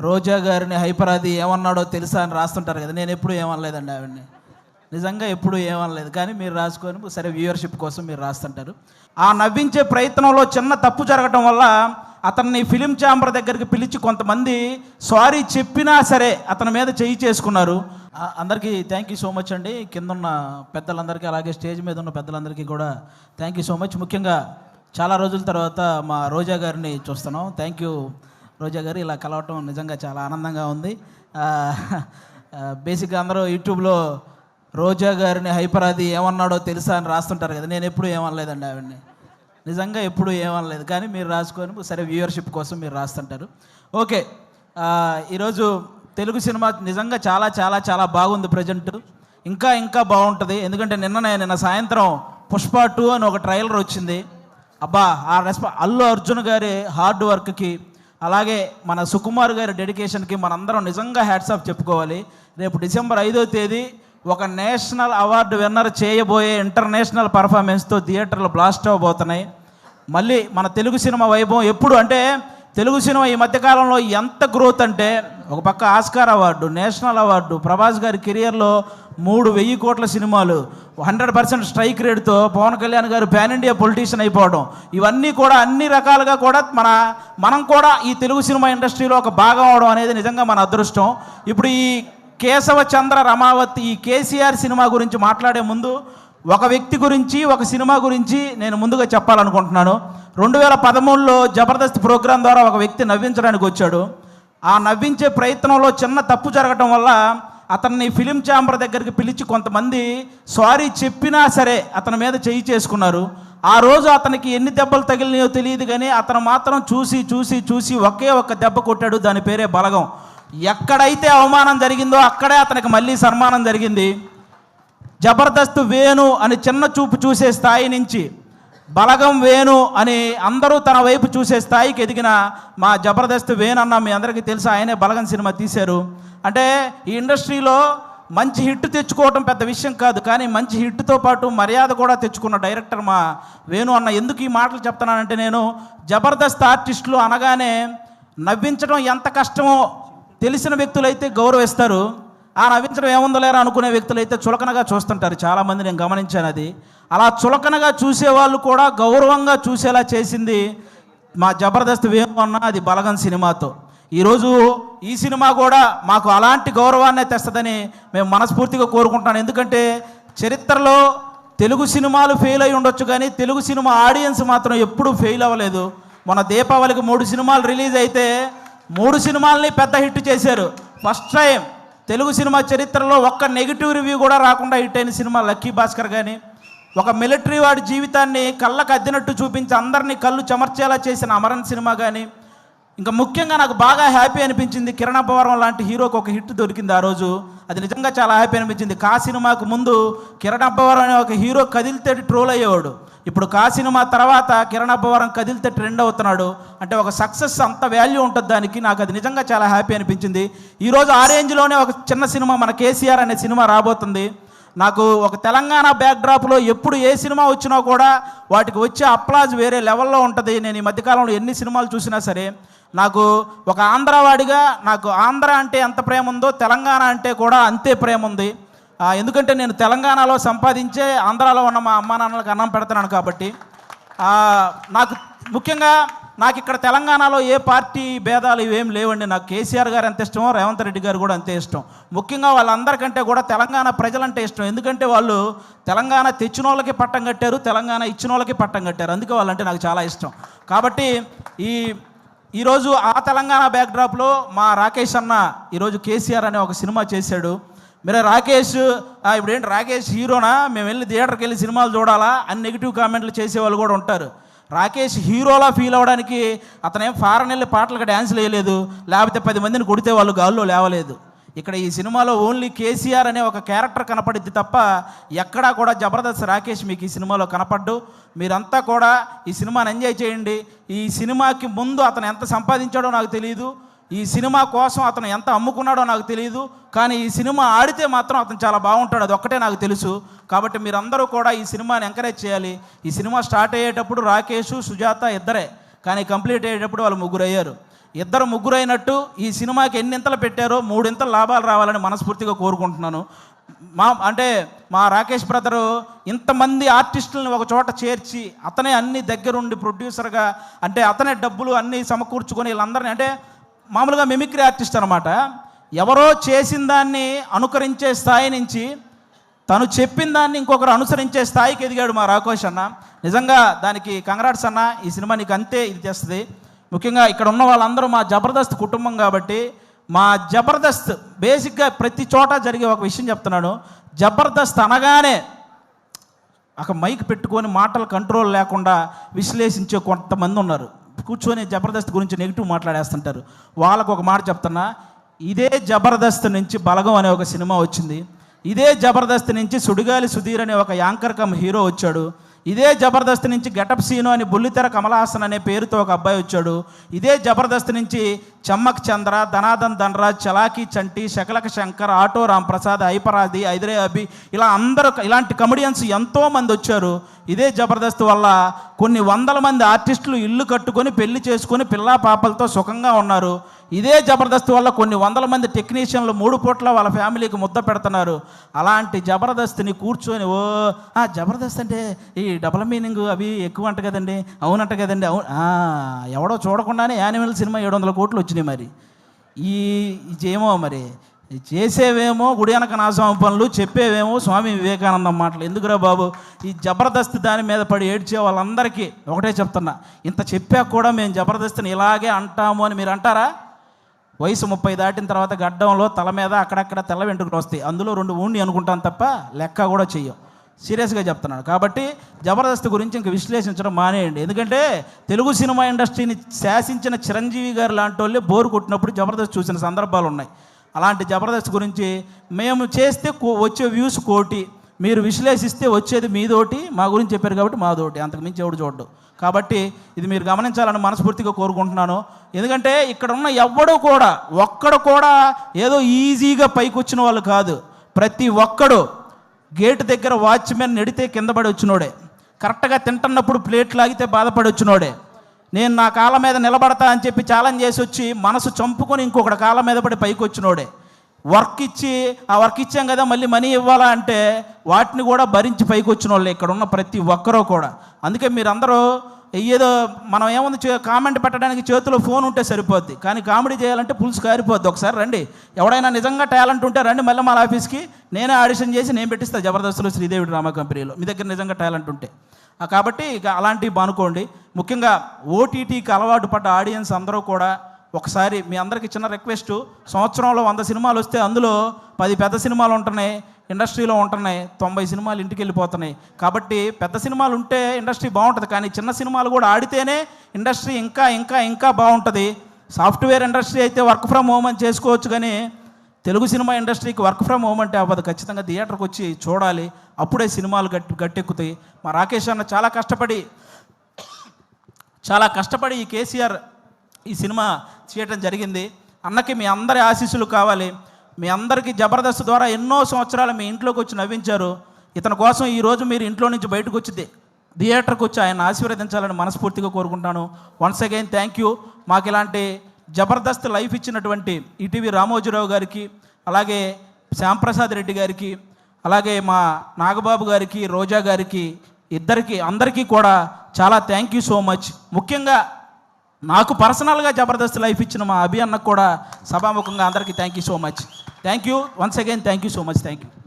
రోజా గారిని హైపరాది ఏమన్నాడో తెలుసా అని రాస్తుంటారు కదా. నేను ఎప్పుడు ఏమనలేదండి ఆవిడని, నిజంగా ఎప్పుడు ఏమనలేదు. కానీ మీరు రాసుకొని సరే వ్యూవర్షిప్ కోసం మీరు రాస్తుంటారు. ఆ నవ్వించే ప్రయత్నంలో చిన్న తప్పు జరగటం వల్ల అతన్ని ఫిలిం ఛాంబర్ దగ్గరికి పిలిచి కొంతమంది సారీ చెప్పినా సరే అతని మీద చేయి చేసుకున్నారు. అందరికీ థ్యాంక్ యూ సో మచ్ అండి. కింద ఉన్న పెద్దలందరికీ అలాగే స్టేజ్ మీద ఉన్న పెద్దలందరికీ కూడా థ్యాంక్ యూ సో మచ్. ముఖ్యంగా చాలా రోజుల తర్వాత మా రోజా గారిని చూస్తున్నాం. థ్యాంక్ యూ రోజా గారు, ఇలా కలవటం నిజంగా చాలా ఆనందంగా ఉంది. బేసిక్గా అందరూ యూట్యూబ్లో రోజా గారిని హైపరాది ఏమన్నాడో తెలుసా అని రాస్తుంటారు కదా. నేను ఎప్పుడు ఏమనలేదండి ఆవిడని, నిజంగా ఎప్పుడు ఏమనలేదు. కానీ మీరు రాసుకొని సరే వ్యూవర్షిప్ కోసం మీరు రాస్తుంటారు. ఓకే, ఈరోజు తెలుగు సినిమా నిజంగా చాలా చాలా చాలా బాగుంది. ప్రజెంట్ ఇంకా బాగుంటుంది. ఎందుకంటే నిన్న సాయంత్రం పుష్ప 2 అని ఒక ట్రైలర్ వచ్చింది. అబ్బా, ఆ అల్లు అర్జున్ గారి హార్డ్ వర్క్కి అలాగే మన సుకుమార్ గారి డెడికేషన్కి మనందరం నిజంగా హ్యాట్స్ ఆఫ్ చెప్పుకోవాలి. రేపు డిసెంబర్ 5వ తేదీ ఒక నేషనల్ అవార్డు విన్నర్ చేయబోయే ఇంటర్నేషనల్ పర్ఫార్మెన్స్తో థియేటర్లు బ్లాస్ట్ అవ్వబోతున్నాయి. మళ్ళీ మన తెలుగు సినిమా వైభవం ఎప్పుడు అంటే తెలుగు సినిమా ఈ మధ్యకాలంలో ఎంత గ్రోత్ అంటే ఒక పక్క Oscar award, national award, Prabhas గారి కెరియర్లో 3,000 కోట్ల సినిమాలు, 100% స్ట్రైక్ రేట్తో పవన్ కళ్యాణ్ గారు పాన్ ఇండియా పొలిటీషియన్ అయిపోవడం, ఇవన్నీ కూడా అన్ని రకాలుగా కూడా మనం కూడా ఈ తెలుగు సినిమా ఇండస్ట్రీలో ఒక భాగం అవడం అనేది నిజంగా మన అదృష్టం. ఇప్పుడు ఈ కేశవ చంద్ర రమావతి ఈ కేసీఆర్ సినిమా గురించి మాట్లాడే ముందు ఒక వ్యక్తి గురించి ఒక సినిమా గురించి నేను ముందుగా చెప్పాలనుకుంటున్నాను. 2013లో జబర్దస్త్ ప్రోగ్రాం ద్వారా ఒక వ్యక్తి నవ్వించడానికి వచ్చాడు. ఆ నవ్వించే ప్రయత్నంలో చిన్న తప్పు జరగటం వల్ల అతన్ని ఫిలిం ఛాంబర్ దగ్గరికి పిలిచి కొంతమంది సారీ చెప్పినా సరే అతని మీద చేయి చేసుకున్నారు. ఆ రోజు అతనికి ఎన్ని దెబ్బలు తగిలినాయో తెలియదు, కానీ అతను మాత్రం చూసి ఒకే ఒక్క దెబ్బ కొట్టాడు. దాని పేరే బలగం. ఎక్కడైతే అవమానం జరిగిందో అక్కడే అతనికి మళ్ళీ సన్మానం జరిగింది. జబర్దస్త్ వేణు అని చిన్న చూపు చూసే స్థాయి నుంచి బలగం వేణు అని అందరూ తన వైపు చూసే స్థాయికి ఎదిగిన మా జబర్దస్త్ వేణు అన్న మీ అందరికీ తెలుసు. ఆయనే బలగం సినిమా తీశారు. అంటే ఈ ఇండస్ట్రీలో మంచి హిట్ తెచ్చుకోవటం పెద్ద విషయం కాదు, కానీ మంచి హిట్తో పాటు మర్యాద కూడా తెచ్చుకున్న డైరెక్టర్ మా వేణు అన్న. ఎందుకు ఈ మాటలు చెప్తున్నానంటే, నేను జబర్దస్త్ ఆర్టిస్టులు అనగానే నవ్వించడం ఎంత కష్టమో తెలిసిన వ్యక్తులైతే గౌరవిస్తారు. ఆ నవ్వించడం ఏముందో లేరా అనుకునే వ్యక్తులైతే చులకనగా చూస్తుంటారు. చాలామంది నేను గమనించాను. అది అలా చులకనగా చూసేవాళ్ళు కూడా గౌరవంగా చూసేలా చేసింది మా జబర్దస్త్ వేణు అన్న, అది బలగం సినిమాతో. ఈరోజు ఈ సినిమా కూడా మాకు అలాంటి గౌరవాన్ని తెస్తుందని మేము మనస్ఫూర్తిగా కోరుకుంటున్నాను. ఎందుకంటే చరిత్రలో తెలుగు సినిమాలు ఫెయిల్ అయి ఉండొచ్చు, కానీ తెలుగు సినిమా ఆడియన్స్ మాత్రం ఎప్పుడూ ఫెయిల్ అవ్వలేదు. మొన్న దీపావళికి 3 సినిమాలు రిలీజ్ అయితే 3 సినిమాలని పెద్ద హిట్ చేశారు. ఫస్ట్ టైం తెలుగు సినిమా చరిత్రలో ఒక్క నెగిటివ్ రివ్యూ కూడా రాకుండా హిట్ అయిన సినిమా లక్కీ భాస్కర్. కానీ ఒక మిలిటరీ వాడి జీవితాన్ని కళ్ళకు అద్దినట్టు చూపించి అందరినీ కళ్ళు చెమర్చేలా చేసిన అమరన్ సినిమా. కానీ ఇంకా ముఖ్యంగా నాకు బాగా హ్యాపీ అనిపించింది, కిరణ్ అబ్బవరం లాంటి హీరోకి ఒక హిట్ దొరికింది ఆ రోజు. అది నిజంగా చాలా హ్యాపీ అనిపించింది. కా సినిమాకు ముందు కిరణ్ అబ్బవరం అనే ఒక హీరో కదిలితే ట్రోల్ అయ్యేవాడు. ఇప్పుడు కా సినిమా తర్వాత కిరణ్ అబ్బవరం కదిలితే ట్రెండ్ అవుతున్నాడు. అంటే ఒక సక్సెస్ అంత వాల్యూ ఉంటుంది దానికి. నాకు అది నిజంగా చాలా హ్యాపీ అనిపించింది. ఈరోజు ఆ రేంజ్లోనే ఒక చిన్న సినిమా మన కేసీఆర్ అనే సినిమా రాబోతుంది. నాకు ఒక తెలంగాణ బ్యాక్డ్రాప్లో ఎప్పుడు ఏ సినిమా వచ్చినా కూడా వాటికి వచ్చే అప్లాజ్ వేరే లెవెల్లో ఉంటుంది. నేను ఈ మధ్యకాలంలో ఎన్ని సినిమాలు చూసినా సరే నాకు ఒక ఆంధ్రవాడిగా నాకు ఆంధ్ర అంటే ఎంత ప్రేమ ఉందో తెలంగాణ అంటే కూడా అంతే ప్రేమ ఉంది. ఎందుకంటే నేను తెలంగాణలో సంపాదించే ఆంధ్రాలో ఉన్న మా అమ్మా నాన్నలకు అన్నం పెడతాను కాబట్టి. నాకు ముఖ్యంగా నాకు ఇక్కడ తెలంగాణలో ఏ పార్టీ భేదాలు ఇవేం లేవండి. నాకు కేసీఆర్ గారు ఎంత ఇష్టమో రేవంత్ రెడ్డి గారు కూడా అంతే ఇష్టం. ముఖ్యంగా వాళ్ళందరికంటే కూడా తెలంగాణ ప్రజలంటే ఇష్టం. ఎందుకంటే వాళ్ళు తెలంగాణ తెచ్చిన వాళ్ళకి పట్టం కట్టారు, తెలంగాణ ఇచ్చిన వాళ్ళకి పట్టం కట్టారు. అందుకే వాళ్ళంటే నాకు చాలా ఇష్టం. కాబట్టి ఈరోజు ఆ తెలంగాణ బ్యాక్డ్రాప్లో మా రాకేష్ అన్న ఈరోజు కేసీఆర్ అనే ఒక సినిమా చేశాడు. మీరు రాకేష్ ఇప్పుడేంటి రాకేష్ హీరోనా, మేము వెళ్ళి థియేటర్కి వెళ్ళి సినిమాలు చూడాలా అని నెగిటివ్ కామెంట్లు చేసేవాళ్ళు కూడా ఉంటారు. రాకేష్ హీరోలా ఫీల్ అవ్వడానికి అతనేం ఫారెన్ వెళ్ళి పాటలకు డ్యాన్స్లు వేయలేదు, లేకపోతే 10 మందిని కొడితే వాళ్ళు గాల్లో లేవలేదు. ఇక్కడ ఈ సినిమాలో ఓన్లీ కేసీఆర్ అనే ఒక క్యారెక్టర్ కనపడిద్ది తప్ప ఎక్కడా కూడా జబర్దస్త్ రాకేష్ మీకు ఈ సినిమాలో కనపడ్డు. మీరంతా కూడా ఈ సినిమాని ఎంజాయ్ చేయండి. ఈ సినిమాకి ముందు అతను ఎంత సంపాదించాడో నాకు తెలియదు, ఈ సినిమా కోసం అతను ఎంత అమ్ముకున్నాడో నాకు తెలియదు, కానీ ఈ సినిమా ఆడితే మాత్రం అతను చాలా బాగుంటాడు, అది ఒక్కటే నాకు తెలుసు. కాబట్టి మీరందరూ కూడా ఈ సినిమాని ఎంకరేజ్ చేయాలి. ఈ సినిమా స్టార్ట్ అయ్యేటప్పుడు రాకేష్ సుజాత ఇద్దరే, కానీ కంప్లీట్ అయ్యేటప్పుడు వాళ్ళు 3 అయ్యారు. ఇద్దరు ముగ్గురు అయినట్టు ఈ సినిమాకి ఎన్నింతలు పెట్టారో 3 ఇంతలు లాభాలు రావాలని మనస్ఫూర్తిగా కోరుకుంటున్నాను. మా రాకేష్ బ్రదరు ఇంతమంది ఆర్టిస్టులను ఒక చోట చేర్చి అతనే అన్ని దగ్గరుండి ప్రొడ్యూసర్గా, అంటే అతనే డబ్బులు అన్నీ సమకూర్చుకొని వీళ్ళందరినీ, అంటే మామూలుగా మిమిక్రీ ఆర్టిస్ట్ అనమాట. ఎవరో చేసిన దాన్ని అనుకరించే స్థాయి నుంచి తను చెప్పిన దాన్ని ఇంకొకరు అనుసరించే స్థాయికి ఎదిగాడు మా రాకేష్ అన్న. నిజంగా దానికి కంగ్రాట్స్ అన్న. ఈ సినిమా నీకు అంతే ఇది చేస్తుంది. ముఖ్యంగా ఇక్కడ ఉన్న వాళ్ళందరూ మా జబర్దస్త్ కుటుంబం కాబట్టి, మా జబర్దస్త్ బేసిక్గా ప్రతి చోట జరిగే ఒక విషయం చెప్తున్నాను. జబర్దస్త్ అనగానే ఒక మైక్ పెట్టుకొని మాటలు కంట్రోల్ లేకుండా విశ్లేషించే కొంతమంది ఉన్నారు. కూర్చొని జబర్దస్త్ గురించి నెగిటివ్ మాట్లాడేస్తుంటారు. వాళ్ళకు ఒక మాట చెప్తున్నా, ఇదే జబర్దస్త్ నుంచి బలగం అనే ఒక సినిమా వచ్చింది. ఇదే జబర్దస్త్ నుంచి సుడిగాలి సుధీర్ అనే ఒక యాంకర్ కమ్ హీరో వచ్చాడు. ఇదే జబర్దస్త్ నుంచి గెటప్ సీను అని బుల్లితెర కమలాసన్ అనే పేరుతో ఒక అబ్బాయి వచ్చాడు. ఇదే జబర్దస్త్ నుంచి చమ్మక్ చంద్ర, ధనాదన్ ధనరాజ్, చలాకీ చంటి, శకలక శంకర్, ఆటో రాంప్రసాద్, హైపరాది, ఐదరే అభి, ఇలా అందరూ ఇలాంటి కమెడియన్స్ ఎంతోమంది వచ్చారు. ఇదే జబర్దస్త్ వల్ల కొన్ని వందల మంది ఆర్టిస్టులు ఇల్లు కట్టుకొని పెళ్లి చేసుకొని పిల్లా పాపలతో సుఖంగా ఉన్నారు. ఇదే జబర్దస్త్ వల్ల కొన్ని వందల మంది టెక్నీషియన్లు 3 పూట్ల వాళ్ళ ఫ్యామిలీకి ముద్ద పెడుతున్నారు. అలాంటి జబర్దస్త్ని కూర్చొని జబర్దస్త్ అంటే ఈ డబుల్ మీనింగ్ అవి ఎక్కువ అంట కదండి, అవునంట కదండి, అవును ఎవడో చూడకుండానే యానిమల్ సినిమా 700 కోట్లు వచ్చినాయి. మరి ఇదేమో మరి చేసేవేమో గుడి వెనక నాశనం పనులు, చెప్పేవేమో స్వామి వివేకానందం మాటలు. ఎందుకురా బాబు, ఈ జబర్దస్త్ దాని మీద పడి ఏడ్చే వాళ్ళందరికీ ఒకటే చెప్తున్నా, ఇంత చెప్పాక కూడా మేము జబర్దస్త్ని ఇలాగే అంటాము అని మీరు అంటారా? వయసు 30 దాటిన తర్వాత గడ్డంలో తల మీద అక్కడక్కడ తెల్ల వెంట్రుకలు వస్తాయి. అందులో 2 ఊండి అనుకుంటాను తప్ప లెక్క కూడా చెయ్యం. సీరియస్గా చెప్తున్నాను. కాబట్టి జబర్దస్త్ గురించి ఇంక విశ్లేషించడం మానేయండి. ఎందుకంటే తెలుగు సినిమా ఇండస్ట్రీని శాసించిన చిరంజీవి గారు లాంటి వాళ్ళే బోరు కొట్టినప్పుడు జబర్దస్త్ చూసిన సందర్భాలు ఉన్నాయి. అలాంటి జబర్దస్త్ గురించి మేము చేస్తే వచ్చే వ్యూస్ 1 కోటి, మీరు విశ్లేషిస్తే వచ్చేది మీదోటి, మా గురించి చెప్పారు కాబట్టి మాదోటి, అంతకు మించి ఎవడు చూడ్డు. కాబట్టి ఇది మీరు గమనించాలని మనస్ఫూర్తిగా కోరుకుంటున్నాను. ఎందుకంటే ఇక్కడ ఉన్న ఒక్కడు కూడా ఏదో ఈజీగా పైకి వచ్చిన వాళ్ళు కాదు. ప్రతి ఒక్కడు గేటు దగ్గర వాచ్మెన్ నెడితే కింద పడి వచ్చినోడే, కరెక్ట్గా తింటున్నప్పుడు ప్లేట్ లాగితే బాధపడి వచ్చినోడే, నేను నా కాళ్ళ మీద నిలబడతా అని చెప్పి ఛాలెంజ్ చేసి వచ్చి మనసు చంపుకొని ఇంకొకటి కాళ్ళ మీద పడి పైకి వచ్చినోడే, వర్క్ ఇచ్చాం కదా మళ్ళీ మనీ ఇవ్వాలా అంటే వాటిని కూడా భరించి పైకి వచ్చిన వాళ్ళే ఇక్కడ ఉన్న ప్రతి ఒక్కరూ కూడా. అందుకే మీరందరూ ఏదో మనం ఏముంది కామెంట్ పెట్టడానికి చేతిలో ఫోన్ ఉంటే సరిపోద్ది, కానీ కామెడీ చేయాలంటే పులుసు కారిపోద్ది. ఒకసారి రండి, ఎవడైనా నిజంగా టాలెంట్ ఉంటే రండి మళ్ళీ మా ఆఫీస్కి, నేనే ఆడిషన్ చేసి నేను పెట్టిస్తాను జబర్దస్త్లో శ్రీదేవి డ్రామా కంపెనీలో, మీ దగ్గర నిజంగా టాలెంట్ ఉంటే. కాబట్టి ఇక అలాంటివి బానుకోండి. ముఖ్యంగా ఓటీటీకి అలవాటు పడ్డ ఆడియన్స్ అందరూ కూడా ఒకసారి మీ అందరికీ చిన్న రిక్వెస్ట్, సంవత్సరంలో 100 సినిమాలు వస్తే అందులో 10 పెద్ద సినిమాలు ఉంటున్నాయి, ఇండస్ట్రీలో ఉంటున్నాయి, 90 సినిమాలు ఇంటికి వెళ్ళిపోతున్నాయి. కాబట్టి పెద్ద సినిమాలు ఉంటే ఇండస్ట్రీ బాగుంటుంది, కానీ చిన్న సినిమాలు కూడా ఆడితేనే ఇండస్ట్రీ ఇంకా ఇంకా ఇంకా బాగుంటుంది. సాఫ్ట్వేర్ ఇండస్ట్రీ అయితే వర్క్ ఫ్రమ్ హోమ్ అని చేసుకోవచ్చు, కానీ తెలుగు సినిమా ఇండస్ట్రీకి వర్క్ ఫ్రమ్ హోమ్ అంటే అవ్వదు. ఖచ్చితంగా థియేటర్కి వచ్చి చూడాలి, అప్పుడే సినిమాలు గట్టెక్కుతాయి. మా రాకేష్ అన్న చాలా కష్టపడి ఈ కేసీఆర్ ఈ సినిమా చేయటం జరిగింది. అన్నకి మీ అందరి ఆశీస్సులు కావాలి. మీ అందరికీ జబర్దస్త్ ద్వారా ఎన్నో సంవత్సరాలు మీ ఇంట్లోకి వచ్చి నవ్వించారు. ఇతని కోసం ఈరోజు మీరు ఇంట్లో నుంచి బయటకు వచ్చి థియేటర్కి వచ్చి ఆయన ఆశీర్వదించాలని మనస్ఫూర్తిగా కోరుకుంటాను. Once again thank you. మాకు ఇలాంటి జబర్దస్త్ లైఫ్ ఇచ్చినటువంటి ఈటీవీ రామోజీరావు గారికి, అలాగే శ్యాంప్రసాద్ రెడ్డి గారికి, అలాగే మా నాగబాబు గారికి, రోజా గారికి, అందరికీ కూడా చాలా థ్యాంక్ యూ సో మచ్. ముఖ్యంగా నాకు పర్సనల్గా జబర్దస్త్ లైఫ్ ఇచ్చిన మా అభి అన్నకు కూడా సభాముఖంగా అందరికీ thank you so much. Thank you once again, thank you so much, thank you.